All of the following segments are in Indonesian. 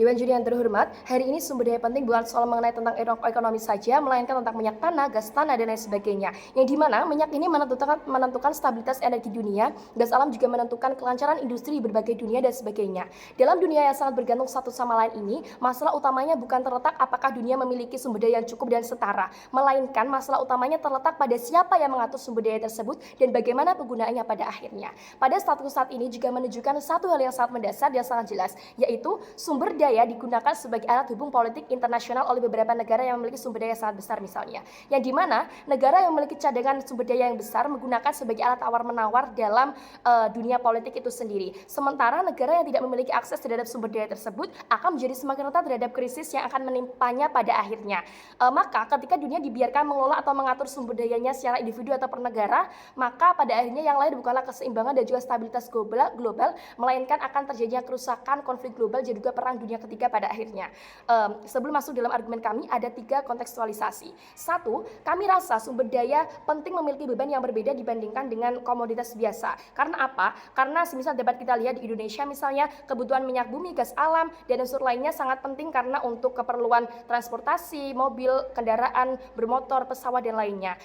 Dewan Juri yang terhormat, hari ini sumber daya penting bukan soal mengenai tentang ekonomi saja, melainkan tentang minyak tanah, gas tanah, dan lain sebagainya. Yang dimana minyak ini menentukan stabilitas energi dunia, gas alam juga menentukan kelancaran industri di berbagai dunia dan sebagainya. Dalam dunia yang sangat bergantung satu sama lain ini, masalah utamanya bukan terletak apakah dunia memiliki sumber daya yang cukup dan setara, melainkan masalah utamanya terletak pada siapa yang mengatur sumber daya tersebut dan bagaimana penggunaannya pada akhirnya. Pada status saat ini juga menunjukkan satu hal yang sangat mendasar dan sangat jelas, yaitu sumber daya digunakan sebagai alat hubung politik internasional oleh beberapa negara yang memiliki sumber daya sangat besar misalnya. Yang dimana negara yang memiliki cadangan sumber daya yang besar menggunakan sebagai alat tawar-menawar dalam dunia politik itu sendiri. Sementara negara yang tidak memiliki akses terhadap sumber daya tersebut akan menjadi semakin rentan terhadap krisis yang akan menimpanya pada akhirnya. Maka ketika dunia dibiarkan mengelola atau mengatur sumber dayanya secara individu atau per negara, maka pada akhirnya yang lain bukanlah keseimbangan dan juga stabilitas global, melainkan akan terjadinya kerusakan, konflik global, dan juga perang dunia ketiga pada akhirnya. Sebelum masuk dalam argumen kami, ada 3 kontekstualisasi. 1, kami rasa sumber daya penting memiliki beban yang berbeda dibandingkan dengan komoditas biasa. Karena apa? Karena semisal debat kita lihat di Indonesia misalnya, kebutuhan minyak bumi, gas alam, dan unsur lainnya sangat penting karena untuk keperluan transportasi, mobil, kendaraan, bermotor, pesawat, dan lainnya.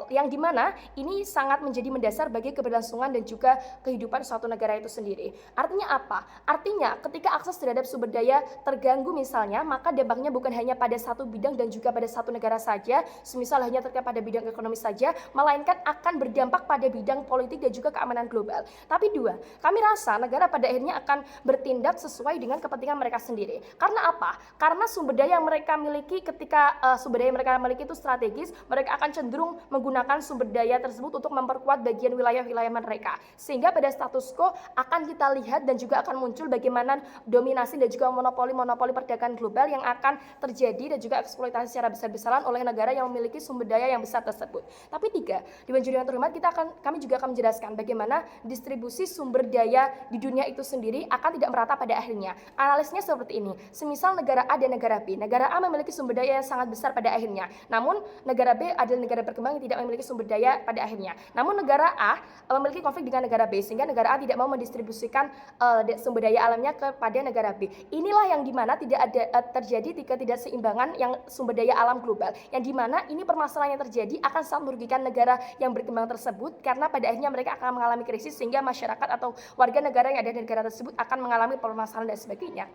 Yang dimana ini sangat menjadi mendasar bagi keberlangsungan dan juga kehidupan suatu negara itu sendiri. Artinya apa? Artinya ketika akses terhadap sumber daya terganggu misalnya, maka dampaknya bukan hanya pada satu bidang dan juga pada satu negara saja, semisal hanya terkait pada bidang ekonomi saja, melainkan akan berdampak pada bidang politik dan juga keamanan global. Tapi 2, kami rasa negara pada akhirnya akan bertindak sesuai dengan kepentingan mereka sendiri. Karena apa? Karena sumber daya yang mereka miliki ketika sumber daya yang mereka miliki itu strategis, mereka akan cenderung menggunakan sumber daya tersebut untuk memperkuat bagian wilayah-wilayah mereka. Sehingga pada status quo akan kita lihat dan juga akan muncul bagaimana dominasi dan juga monopoli perdagangan global yang akan terjadi dan juga eksploitasi secara besar-besaran oleh negara yang memiliki sumber daya yang besar tersebut. Tapi 3, Dewan Juri yang terhormat, kami juga akan menjelaskan bagaimana distribusi sumber daya di dunia itu sendiri akan tidak merata pada akhirnya. Analisnya seperti ini, semisal negara A dan negara B. Negara A memiliki sumber daya yang sangat besar pada akhirnya, namun negara B adalah negara berkembang yang tidak memiliki sumber daya pada akhirnya. Namun negara A memiliki konflik dengan negara B, sehingga negara A tidak mau mendistribusikan sumber daya alamnya kepada negara B. Inilah yang dimana tidak ada terjadi ketidakseimbangan yang sumber daya alam global, yang dimana ini permasalahan yang terjadi akan sangat merugikan negara yang berkembang tersebut, karena pada akhirnya mereka akan mengalami krisis sehingga masyarakat atau warga negara yang ada di negara tersebut akan mengalami permasalahan dan sebagainya.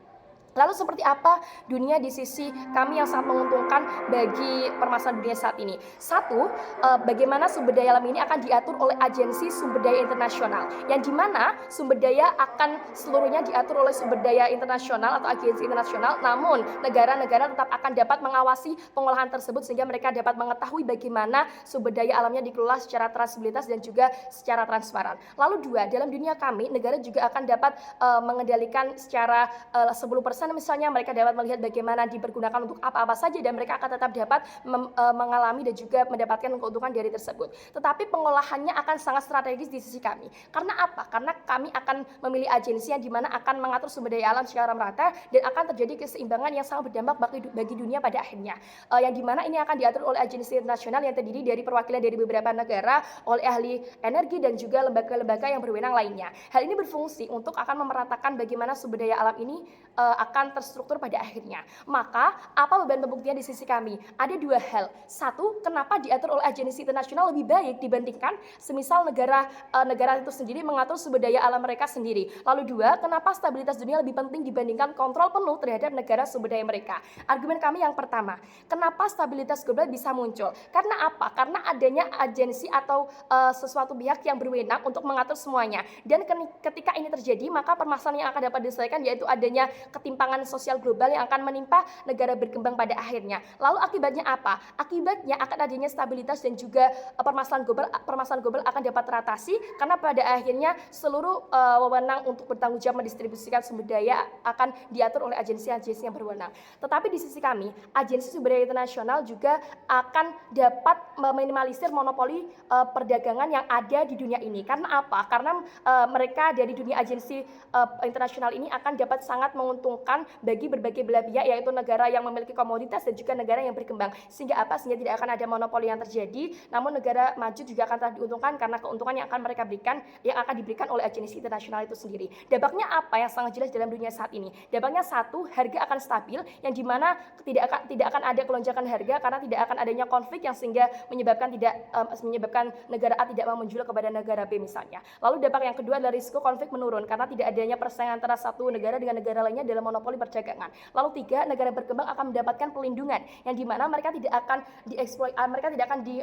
Lalu seperti apa dunia di sisi kami yang sangat menguntungkan bagi permasalahan dunia saat ini? 1, bagaimana sumber daya alam ini akan diatur oleh agensi sumber daya internasional, yang dimana sumber daya akan seluruhnya diatur oleh sumber daya internasional atau agensi internasional, namun negara-negara tetap akan dapat mengawasi pengolahan tersebut sehingga mereka dapat mengetahui bagaimana sumber daya alamnya dikelola secara transabilitas dan juga secara transparan. Lalu 2, dalam dunia kami, negara juga akan dapat mengendalikan secara 10%. Misalnya mereka dapat melihat bagaimana dipergunakan untuk apa-apa saja dan mereka akan tetap dapat mengalami dan juga mendapatkan keuntungan dari tersebut. Tetapi pengolahannya akan sangat strategis di sisi kami. Karena apa? Karena kami akan memilih agensi yang dimana akan mengatur sumber daya alam secara merata dan akan terjadi keseimbangan yang sangat berdampak bagi dunia pada akhirnya. Yang dimana ini akan diatur oleh agensi internasional yang terdiri dari perwakilan dari beberapa negara, oleh ahli energi dan juga lembaga-lembaga yang berwenang lainnya. Hal ini berfungsi untuk akan memeratakan bagaimana sumber daya alam ini akan terstruktur pada akhirnya. Maka apa beban pembuktian di sisi kami? Ada 2 hal. 1, kenapa diatur oleh agensi internasional lebih baik dibandingkan semisal negara itu sendiri mengatur sumber daya alam mereka sendiri. Lalu 2, kenapa stabilitas dunia lebih penting dibandingkan kontrol penuh terhadap negara sumber daya mereka? Argumen kami yang pertama, kenapa stabilitas global bisa muncul? Karena apa? Karena adanya agensi atau sesuatu pihak yang berwenang untuk mengatur semuanya. Dan ketika ini terjadi, maka permasalahan yang akan dapat diselesaikan yaitu adanya ketimpangan sosial global yang akan menimpa negara berkembang pada akhirnya. Lalu akibatnya apa? Akibatnya akan adanya stabilitas dan juga permasalahan global akan dapat teratasi karena pada akhirnya seluruh wewenang untuk bertanggung jawab mendistribusikan sumber daya akan diatur oleh agensi-agensi yang berwenang. Tetapi di sisi kami, agensi sumber daya internasional juga akan dapat meminimalisir monopoli perdagangan yang ada di dunia ini. Karena apa? Karena mereka dari dunia agensi internasional ini akan dapat sangat menguntungkan menguntungkan bagi berbagai belah pihak, yaitu negara yang memiliki komoditas dan juga negara yang berkembang. Sehingga apa? Sehingga tidak akan ada monopoli yang terjadi, namun negara maju juga akan telah diuntungkan karena keuntungan yang akan mereka berikan, yang akan diberikan oleh agensi internasional itu sendiri. Dampaknya apa yang sangat jelas dalam dunia saat ini? Dampaknya satu, harga akan stabil, yang dimana tidak akan ada kelonjakan harga karena tidak akan adanya konflik yang sehingga menyebabkan negara A tidak mau menjual kepada negara B misalnya. Lalu dampak yang kedua adalah risiko konflik menurun karena tidak adanya persaingan antara satu negara dengan negara lainnya dalam monopoli perdagangan. Lalu tiga, negara berkembang akan mendapatkan pelindungan yang dimana mereka tidak akan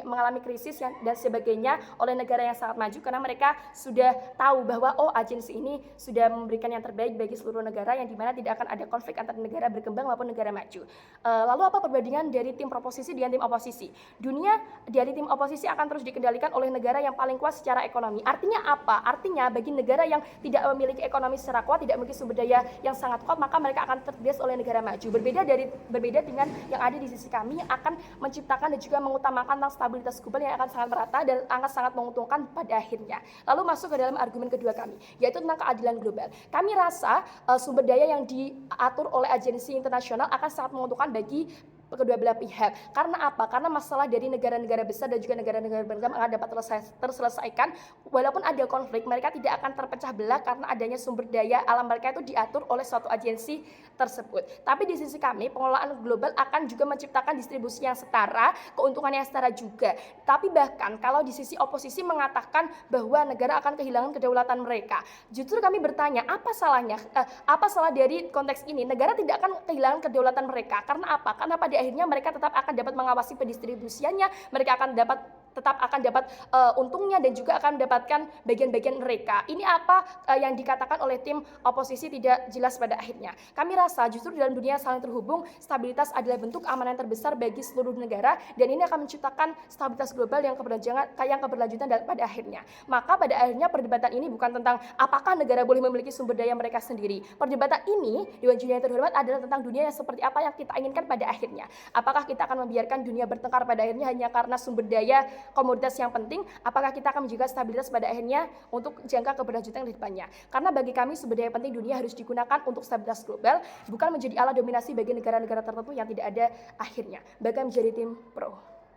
mengalami krisis dan sebagainya oleh negara yang sangat maju karena mereka sudah tahu bahwa agensi ini sudah memberikan yang terbaik bagi seluruh negara, yang dimana tidak akan ada konflik antara negara berkembang maupun negara maju. Lalu apa perbandingan dari tim proposisi dengan tim oposisi? Dunia dari tim oposisi akan terus dikendalikan oleh negara yang paling kuat secara ekonomi. Artinya apa? Artinya bagi negara yang tidak memiliki ekonomi secara kuat, tidak memiliki sumber daya yang sangat kuat, maka mereka akan terbias oleh negara maju. Berbeda dengan yang ada di sisi kami yang akan menciptakan dan juga mengutamakan tentang stabilitas global yang akan sangat merata dan akan sangat menguntungkan pada akhirnya. Lalu masuk ke dalam argumen kedua kami, yaitu tentang keadilan global. Kami rasa sumber daya yang diatur oleh agensi internasional akan sangat menguntungkan bagi kedua belah pihak. Karena apa? Karena masalah dari negara-negara besar dan juga negara-negara berkembang akan dapat terselesaikan. Walaupun ada konflik, mereka tidak akan terpecah belah karena adanya sumber daya alam mereka itu diatur oleh suatu agensi tersebut. Tapi di sisi kami, pengelolaan global akan juga menciptakan distribusi yang setara, keuntungan yang setara juga. Tapi bahkan kalau di sisi oposisi mengatakan bahwa negara akan kehilangan kedaulatan mereka, justru kami bertanya, apa salahnya? Apa salah dari konteks ini? Negara tidak akan kehilangan kedaulatan mereka. Karena apa? Karena pada akhirnya mereka tetap akan dapat mengawasi pendistribusiannya, mereka akan tetap akan dapat untungnya dan juga akan mendapatkan bagian-bagian mereka. Ini apa yang dikatakan oleh tim oposisi tidak jelas pada akhirnya. Kami rasa justru dalam dunia saling terhubung, stabilitas adalah bentuk keamanan terbesar bagi seluruh negara dan ini akan menciptakan stabilitas global yang keberlanjutan pada akhirnya. Maka pada akhirnya perdebatan ini bukan tentang apakah negara boleh memiliki sumber daya mereka sendiri. Perdebatan ini, Dewan Juri yang terhormat, adalah tentang dunia yang seperti apa yang kita inginkan pada akhirnya. Apakah kita akan membiarkan dunia bertengkar pada akhirnya hanya karena sumber daya komoditas yang penting? Apakah kita akan menjaga stabilitas pada akhirnya untuk jangka keberlanjutan di depannya? Karena bagi kami sumber daya penting dunia harus digunakan untuk stabilitas global, bukan menjadi alat dominasi bagi negara-negara tertentu yang tidak ada akhirnya. Bahkan menjadi tim pro.